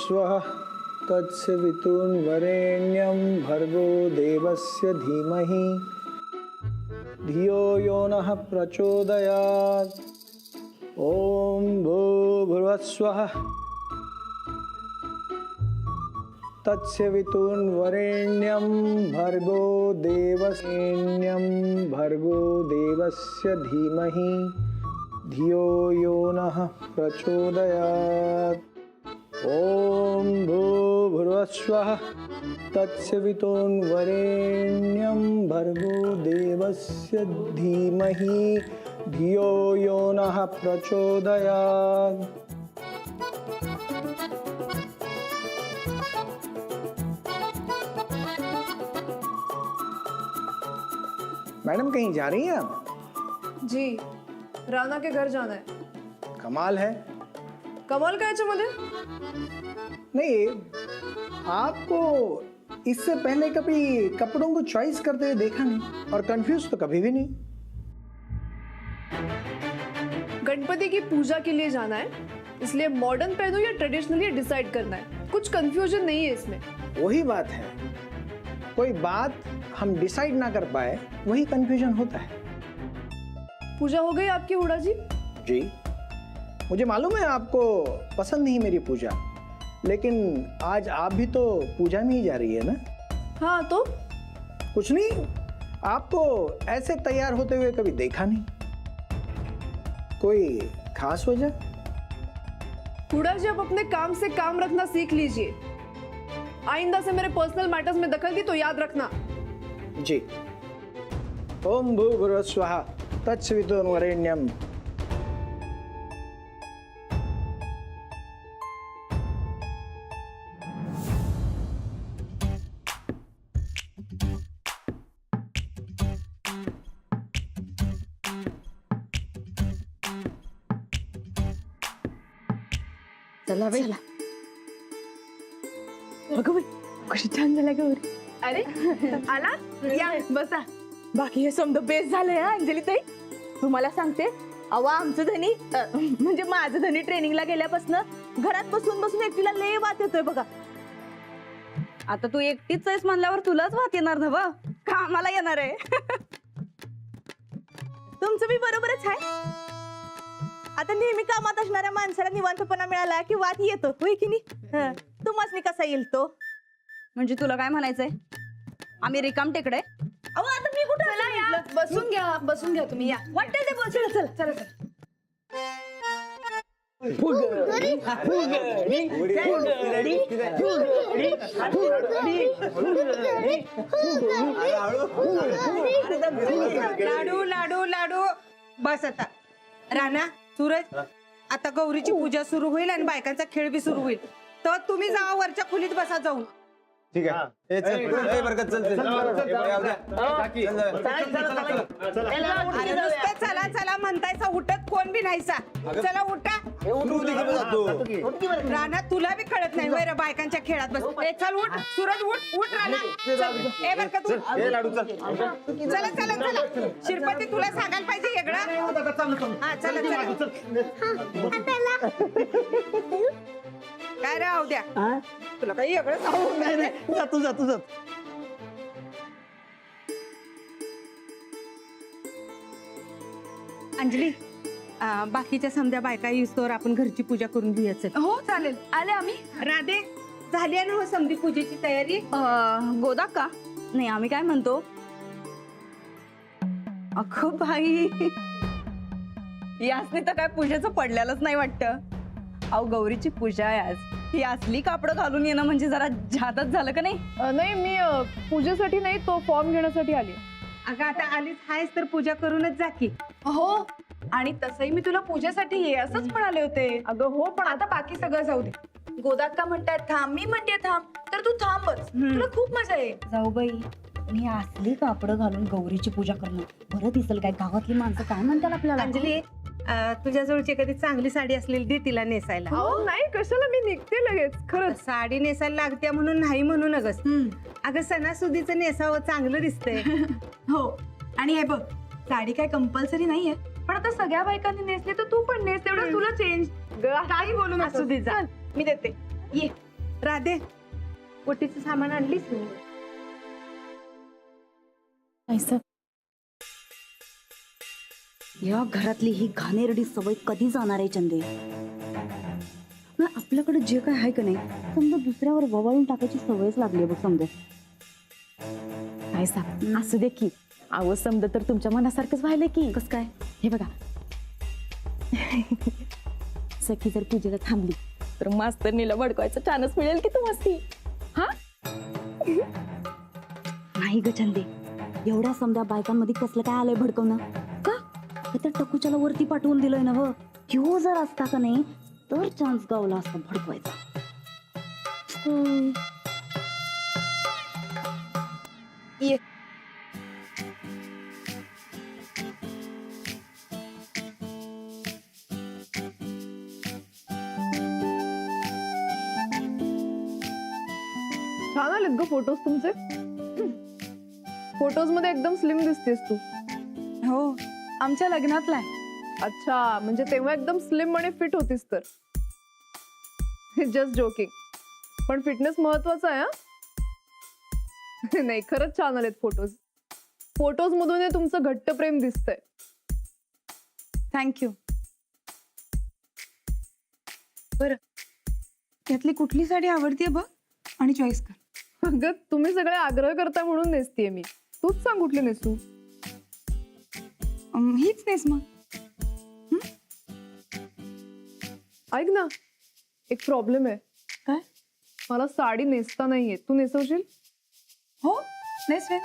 भूर्भुवस्वः तत्सवितुर्वरेण्यं भर्गो देवस्य धीमहि धियो यो नः प्रचोदयात्। ओम भूर्भुवस्वः तत्सवितुर्वरेण्यं भर्गो देवस्य धीमहि धियो यो नः प्रचोदयात्। ओम भूर्भुवस्वः तत्सवितुर्वरेण्यं भर्गो देवस्य धीमहि धियो यो नः प्रचोदयात्। मैडम कहीं जा रही हैं आप? जी, राणा के घर जाना है। कमाल है। कमाल काय मध्ये? नहीं, आपको इससे पहले कभी कपड़ों को चॉइस करते हुए देखा नहीं और कंफ्यूज तो कभी भी नहीं। गणपति की पूजा के लिए जाना है, इसलिए मॉडर्न पहनूं या ट्रेडिशनली डिसाइड करना है। कुछ कंफ्यूजन नहीं है इसमें। वही बात है, कोई बात हम डिसाइड ना कर पाए वही कंफ्यूजन होता है। पूजा हो गई आपकी हुडा जी? जी, मुझे मालूम है आपको पसंद नहीं मेरी पूजा, लेकिन आज आप भी तो पूजा में ही जा रही है ना? हाँ तो कुछ नहीं, आपको ऐसे तैयार होते हुए कभी देखा नहीं। कोई खास वजह? हुडा जी, आप अपने काम से काम रखना सीख लीजिए। आइंदा से मेरे पर्सनल मैटर्स में दखल दी तो याद रखना। जी। ओम भूर्भुवस्वः तत्सवितुर्वरेण्यं। चला बाई, अगं बाई कशी छान झाला गौरी. अरे आला या बसा. बाकी हे समजा बेस्ट झालंय हा अंजली ताई. तुम्हाला सांगते, अवा आमचं धनी म्हणजे माझं धनी ट्रेनिंगला गेल्यापासून घरात बसून बसून एकटीला लय वात येतोय बघा. आता तू एकटीच आहेस म्हणल्यावर तुलाच वाट येणार ना बा. कामाला येणार आहे. तुमचं बी बरोबरच आहे. आता नेहमी कामात असणाऱ्या माणसाला निवांतपणा मिळाला की वात येतो, होय की नाही? तुम्हासनी कसा येईल तो? म्हणजे तुला काय म्हणायचंय? आम्ही रिकाम टेकडे? अहो आता मी कुठं असं म्हटलं? बसून घ्या तुम्ही, या. वाटतंय ते बोल. चला चला चला चला. लाडू लाडू लाडू. बस आता. राणा, सूरज, आता गौरीची पूजा सुरू होईल आणि बायकांचा खेळ बी सुरू होईल. तर तुम्ही जावा वरच्या खोलीत बसा जाऊन. ठीक आहे. अरे नुसतं चला चला म्हणतायचा, उठत कोण बी नाहीसा. चला उठा. राणा, तुला बी कळत नाही वैर बायकांच्या खेळात बस. चल उठ सूरज, उठ राणा. ए बर का तू. चला चला चला. शिरपती, तुला सांगायला पाहिजे वेगळं. हा चला चला. काय राहू द्या, तुला काही वेगळं सांगू. जातो. अंजली, बाकीच्या समजा बायका येऊस्तोवर आपण घरची पूजा करून घेऊयाच. हो चालेल. आले आम्ही. राधे, झाली ना हो समधी पूजेची तयारी? गोदा का नाही, आम्ही काय म्हणतो, अगं बाई यासनी तर काय पूजेचं पडलेलंच नाही वाटतं. अहो गौरीची पूजा आहे आज. ही असली कापडं घालून येणं म्हणजे जरा जादच झालं का नाही? नाही, मी पूजेसाठी नाही, तो फॉर्म घेण्यासाठी आली. अगं आता आलीच आहेस तर पूजा करूनच जा की. हो, आणि तसंही मी तुला पूजेसाठी ये असंच म्हणाले होते. अगं हो, पण आता बाकी सगळं जाऊ दे. गोदाक्का म्हणतायत थांब, मी म्हणते थांब, तर तू थांबच. तुला खूप मजा येईल. जाऊ बाई, मी असली कापडं घालून गौरीची पूजा करणं बरं दिसेल काय? गावातली माणसं काय म्हणतात आपल्याला? अंजली, तुझ्या जवळची एखादी चांगली साडी असलेली दे तिला नेसायला. अहो नाही, कशाला, मी निघते लगेच. खरंच. साडी नेसायला लागते म्हणून नाही म्हणू नगस. अगं सणासुदीचं नेसावं, चांगलं दिसतंय. हो, आणि हे बघ, साडी काय कंपल्सरी नाहीये, पण आता सगळ्या बायकांनी नेसले तर तू पण नेस. तेवढं तुला चेंज. काही बोलू नका. असू दे, जा. मी देते. ये राधे ओटीचं सामान आणलीस मी. या घरातली ही घाणेरडी सवय कधी जाणार आहे चंदे? मग आपल्याकडे जे काय आहे का नाही समजा दुसऱ्यावर ववाळून टाकायची सवयच लागली बघ समजा. काय सांग असं दे की. अहो समजा तर तुमच्या मनासारखंच व्हायला की. कस काय? हे बघा सखी जर पूजेला थांबली तर मास्तरनीला भडकवायचा चान्स मिळेल की तुम्हाला. हा नाही ग चंदे, एवढ्या समजा बायकांमध्ये कसलं काय आलंय भडकवणं का? तर टकूच्याला वरती पाठवून दिलंय ना व. ह्यो जर असता का नाही तर चान्स गावला असता भडकवायचा. ये. छान आलेत ग फोटोज तुमचे. फोटोज मध्ये एकदम स्लिम दिसतेस तू. हो आमच्या लग्नातला आहे. अच्छा, म्हणजे तेव्हा एकदम स्लिम आणि फिट होतीस तर. Just joking. पण फिटनेस महत्वाचा आहे. हा नाही, खरंच छान आलेत फोटोज. फोटोज मधून हे तुमचं घट्ट प्रेम दिसतंय. थँक्यू. बरं यातली कुठली साडी आवडतीये बघ आणि चॉईस कर. अगं तुम्ही सगळे आग्रह करता म्हणून नेसतीये मी. तूच सांग कुठली नेसू. हीच नेस मग. ऐक ना, एक प्रॉब्लेम आहे. काय? मला साडी नेसता नाहीये. तू नेसवशील? हो नेसवेन.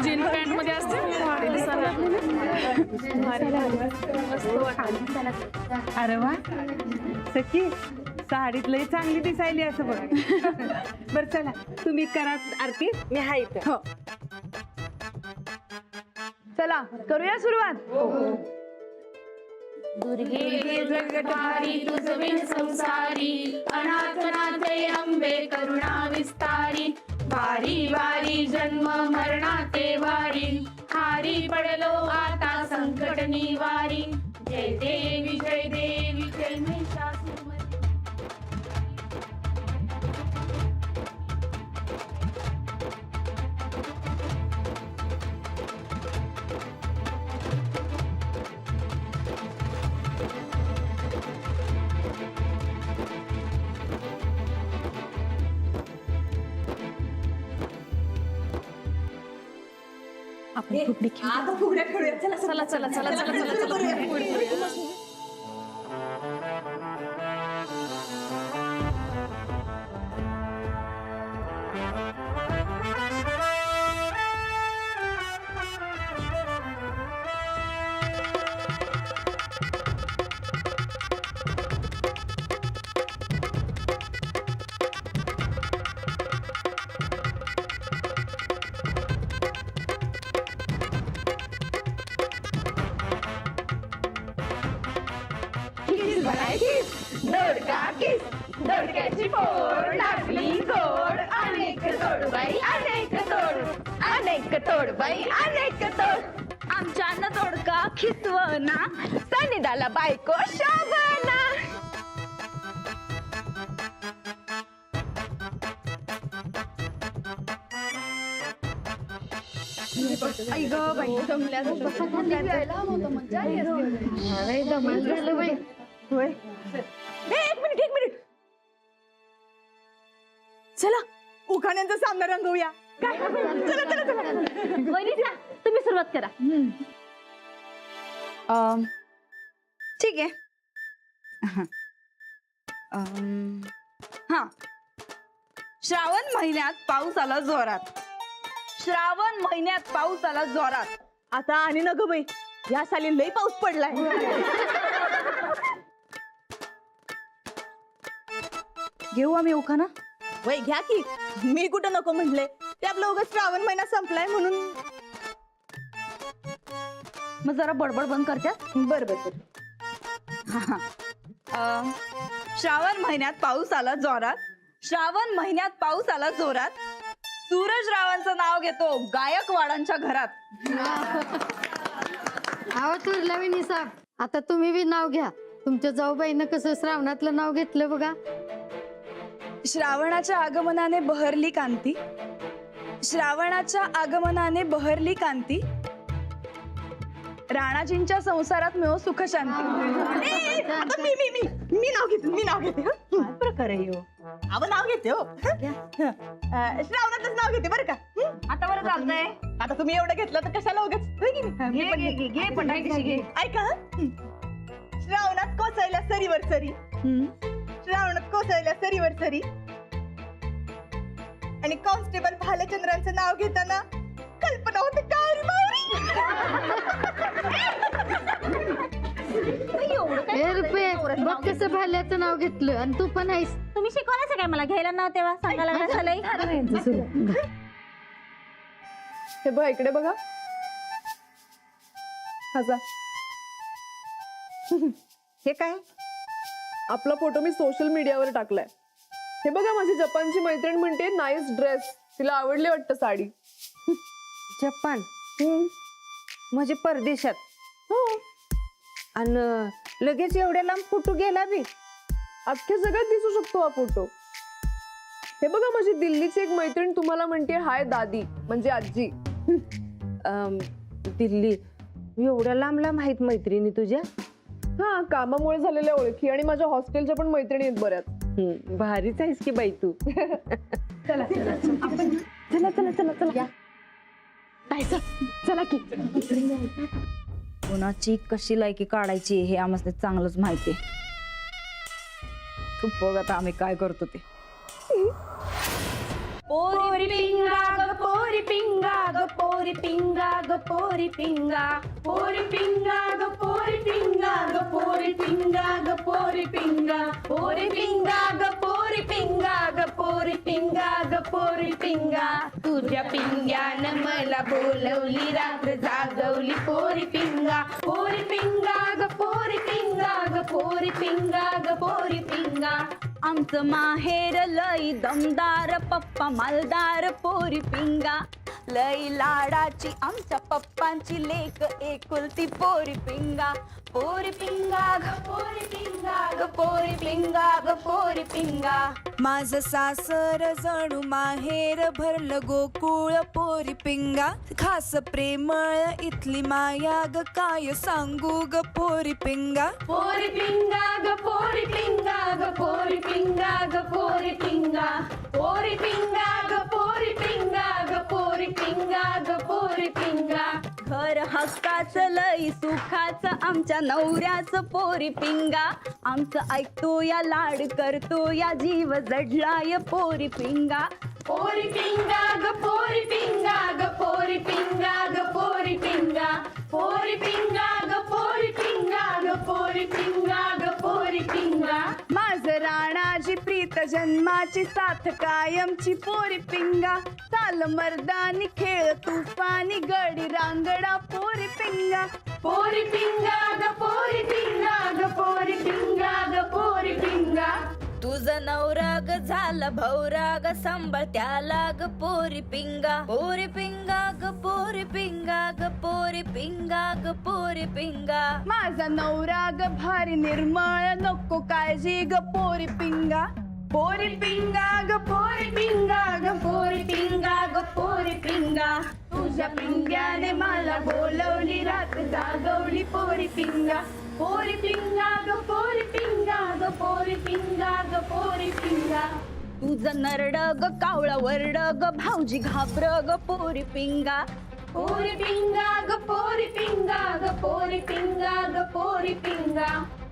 जीन पॅन्ट मध्ये असते. अरे वा सखी, साडीत लई चांगली दिसायली असं बघ. बर चला तुम्ही करा आरती. मी हाय इथे. हो. चला करूया सुरुवात. दुर्गे जगतारी तुझवे संसारी अनाथनाथे अंबे करुणा विस्तारी वारी वारी जन्म मरणाचे वारी हारी पडलो आता संकट निवारी जय देवी जय महिषासुरमर्दिनी. आपण फुगडी खेळू. चला चला चला चला चला. दोडक्याची फोड लागली गोड अनेक तोड बाई अनेक तोड. आमच्यानं दोडका खिसवना सनिदाला बायको शोभना. आई ग बाई होय एक मिनिट चला उखाण्यांचा सामना रंगवूया काय चला चला चला वहिनीचा तुम्ही सुरुवात करा. ठीक आहे. हा श्रावण महिन्यात पाऊस आला जोरात. श्रावण महिन्यात पाऊस आला जोरात. आता आणि न ग बाई या साली लई पाऊस पडलाय. घेऊ आम्ही उखाणा. वय घ्या की मी कुठं नको म्हटले ते आपलं उगाच श्रावण महिना संपलाय म्हणून. मग जरा बडबड बंद करत्यात. बर श्रावण महिन्यात पाऊस आला जोरात. श्रावण महिन्यात पाऊस आला जोरात. सूरज रावांचं नाव घेतो गायकवाडांच्या घरात. आहो तुरला विनी साहेब, आता तुम्ही बी नाव घ्या. तुमच्या जाऊबाईनं कसं श्रावणातलं नाव घेतलं बघा. श्रावणाच्या आगमनाने बहरली कांती. श्रावणाच्या आगमनाने बहरली कांती. राणाजींच्या संसारात मिळो सुख शांती. आता मी नाव घेते काय प्रकार आहे हो. अहो नाव घेते हो. श्रावणातच नाव घेते बरं का. आता बरं चालतंय. आता तुम्ही एवढं घेतलं तर कशाला उगाच होय की नाही? घे पण ऐका श्रावणात कोसळल्या सरीवर सरी. श्रावणात कोसळल्या सरीवर सरी आणि कॉन्स्टेबल भालचंद्रांचं नाव घेताना कल्पना होते काळी मावरी. हे रुपये बघ कसं भाल्याचं नाव घेतलं आणि तू पण आहेस. तुम्ही शिकवलं काय मला घ्यायला नाव तेव्हा सांगायला काय झालंय. हे बघा इकडे बघा. हसा. हे काय आपला फोटो मी सोशल मीडियावर टाकलाय. हे बघा माझी जपानची मैत्रीण म्हणते नाईस ड्रेस. तिला आवडली वाटतं साडी. जपान म्हणजे परदेशात. हो आणि लगेच एवढ्या लांब फोटो गेला बी. अख्ख्या जगात दिसू शकतो हा फोटो. हे बघा माझी दिल्लीची एक मैत्रीण तुम्हाला म्हणते हाय दादी म्हणजे आजी. दिल्ली एवढ्या लांब लांब आहेत मैत्रिणी तुझ्या. हा कामामुळे झालेल्या ओळखी आणि माझ्या हॉस्टेलच्या पण मैत्रिणी आहेत बऱ्याच. भारीच आहेस की बाई तू. चला की कुणाची कशी लायकी काढायची हे आम्हाला चांगलंच माहिती. तू बघ आता आम्ही काय करतो ते. पोरी पिंगा ग पोरी पिंगा ग पोरी पिंगा ग पोरी पिंगा. पोरी पिंगा ग पोरी पिंगा ग पोरी पिंगा ग पोरी पिंगा. पोरी पिंगा ग पोरी पिंगा ग पोरी पिंगा ग पोरी पिंगा. तुझ्या पिंग्यानं मला बोलवली रात्र जागवली पोरी पिंगा. पोरी पिंगा ग पोरी पिंगा ग पोरी पिंगा ग पोरी पिंगा. आमचं माहेर लई दमदार पप्पा मालदार पोरी पिंगा. लई लाडाची आमच्या पप्पांची लेक एकुलती पोरी पिंगा. पोरी पिंगा ग पोरी पिंगा ग पोरी पिंगा ग पोरी पिंगा. माझं सासर जणू माहेर भरलं गोकुळ पोरी पिंगा. खास प्रेमळ इथली माया ग काय सांगू ग पोरी पिंगा. पोरी पिंगा ग पोरी पिंगा ग पोरी पिंगा ग पोरी पिंगा. पोरी पिंगा ग पोरी पिंगा ग पोरी पिंगा ग पोरी पिंगा. घर हक्काचं लई सुखाचं आमच्या नवऱ्याचं पोरी पिंगा. आमचं ऐकतो या लाड करतो या जीव जडलाय पोरी पिंगा. पोरी पिंगा ग पोरी पिंगा ग पोरी पिंगा ग पोरी पिंगा. पोरी पिंगा ग पोरी पिंगा ग पोरी पिंगा ग पोरी पिंगा. माझं राणाची प्रीत जन्माची साथ कायमची पोरी पिंगा. चाल मर्दानी खेळ तुफानी गडी रांगडा पोरी पिंगा. पोरी पिंगा ग पोरी पिंगा ग पोरी पिंगा ग पोरी पिंगा. तुझं नवरा ग झाला भौरा ग सांभाळ त्याला ग पोरी पिंगा. पोरी पिंगा ग पोरी पिंगा ग पोरी पिंगा ग पोरी पिंगा. माझा नवरा ग भारी निर्मळ नको काळजी ग पोरी पिंगा. पोरी पिंगा ग पोरी पिंगा ग पोरी पिंगा ग पोरी पिंगा. तुझ्या पिंग्याने मला बोलवली रात जागवली पोरी पिंगा ग पोरी पिंगा ग पोरी पिंगा ग पोरी पिंगा तुझं नरड ग कावळा वरड ग भाऊजी घाबर ग पोरी पिंगा पोरी पिंगा ग पोरी पिंगा ग पोरी पिंगा ग पोरी पिंगा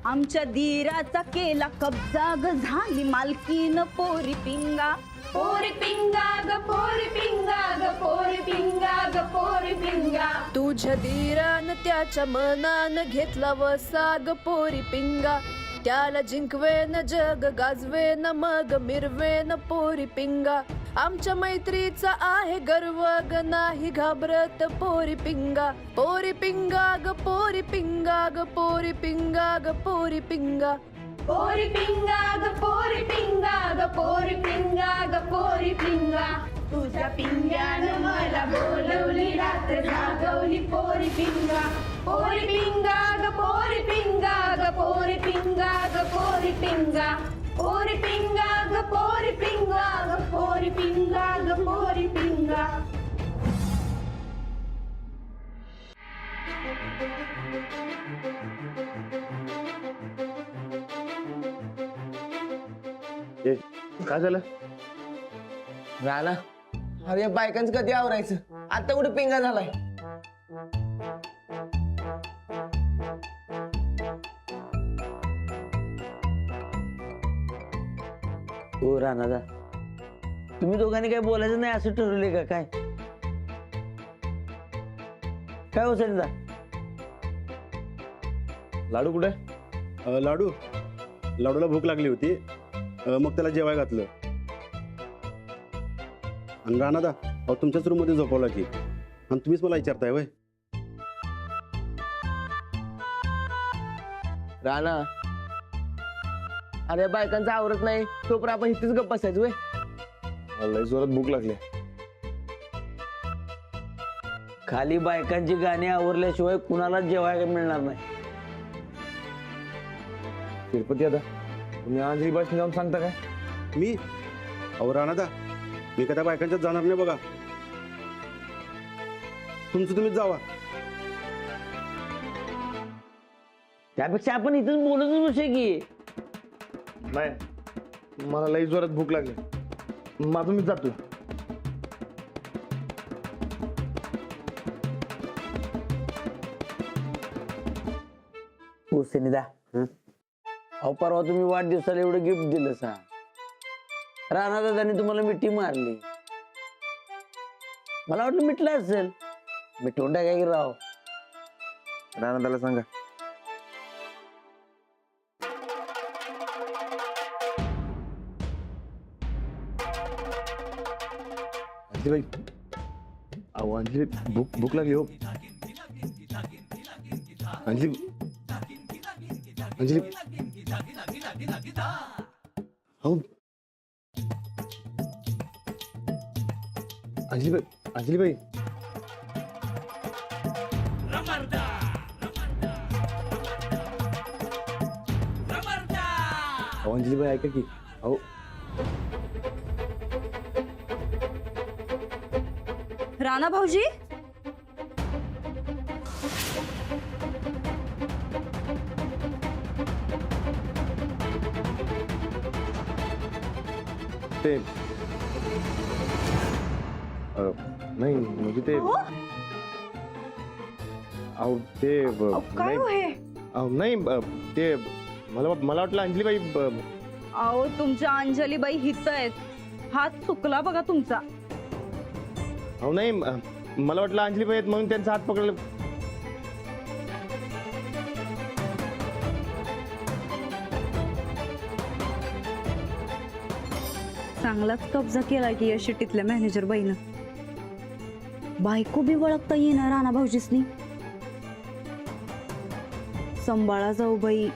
आमच्या धीराचा केला कब्जा ग झाली मालकीन पोरी पिंगा पोरी पिंगा ग पोरी पिंगा ग पोरी पिंगा ग पोरी पिंगा तुझ्या धीरान त्याच्या मनान घेतला वसाग पोरी पिंगा त्याला जिंकवेन जग गाजवेन मग मिरवेन पोरी पिंगा आमच्या मैत्रीचा आहे गर्व ग नाही घाबरत पोरी पिंगा ग पोरी पिंगा ग पोरी पिंगा ग पोरी पिंगा पोरी पिंगा ग पोरी पिंगा ग पोरी पिंगा ग पोरी पिंगा तुझ्या पिंग्यानं मला बोलवली रात जागवली पोरी पिंगा पोरी पिंगा ग पोरी पिंगा ग पोरी पिंगा ग पोरी पिंगा पोरी पिंगा ग पोरी पिंगा ग पोरी पिंगा ग पोरी पिंगा काय झालं? राणा अरे या बायकांचं कधी आवरायचं आता कुठे पिंगा झालाय हो राणादा तुम्ही दोघांनी काय बोलायचं नाही असं ठरवले का काय काय हो सरिता लाडू कुठे? लाडूला भूक लागली होती, मग त्याला जेवाय घातलं. आणि राणादा अहो तुमच्याच रूम मध्ये झोपवला की, आणि तुम्हीच मला विचारताय वय. राणा अरे बायकांचं आवरत नाही तोपर्यंत आपण इथेच गप्प बसायचं वय. लय जोरात भूक लागली. खाली बायकांची गाणी आवरल्याशिवाय कुणाला जेवायला मिळणार नाही. तिरुपती आता तुम्ही अंजली बाईसने जाऊन सांगता काय? मी अहो राणादा मी कदा बायकांच्यात जाणार नाही बघा. तुमचं तुम्हीच जावा. त्यापेक्षा आपण इथेच बोलतच बसूया की. नाही मला लई जोरात भूक लागली, माझं मी जातो. हो सनिदा अहो परवा तुम्ही वाढदिवसाला एवढं गिफ्ट दिलं सा, राणा दादाने तुम्हाला मिठी मारली. मला वाटलं मिटलं असेल, मिटवून टाकाय की राव. राणादाला सांगा. अंजली बाई अहो अंजली भूक लागली हो. अंजली अंजली हो अंजली बाई अहो अंजली बाई ऐका की. अहो राणा भाऊजी ते नाही म्हणजे ते अहो ते काय हो हे? नाही ते मला वाटलं अंजली बाई अहो तुमच्या अंजलीबाई हित आहेत, हात चुकला बघा तुमचा. अहो नाही मला वाटलं अंजली बाई आहेत म्हणून त्यांचा हात पकडला. चांगलाच कब्जा केला की या शिटीतल्या मॅनेजर बाईनं. बायको बी ओळखता येणार राणा भाऊजीसनी. संभाळा जाऊ बाई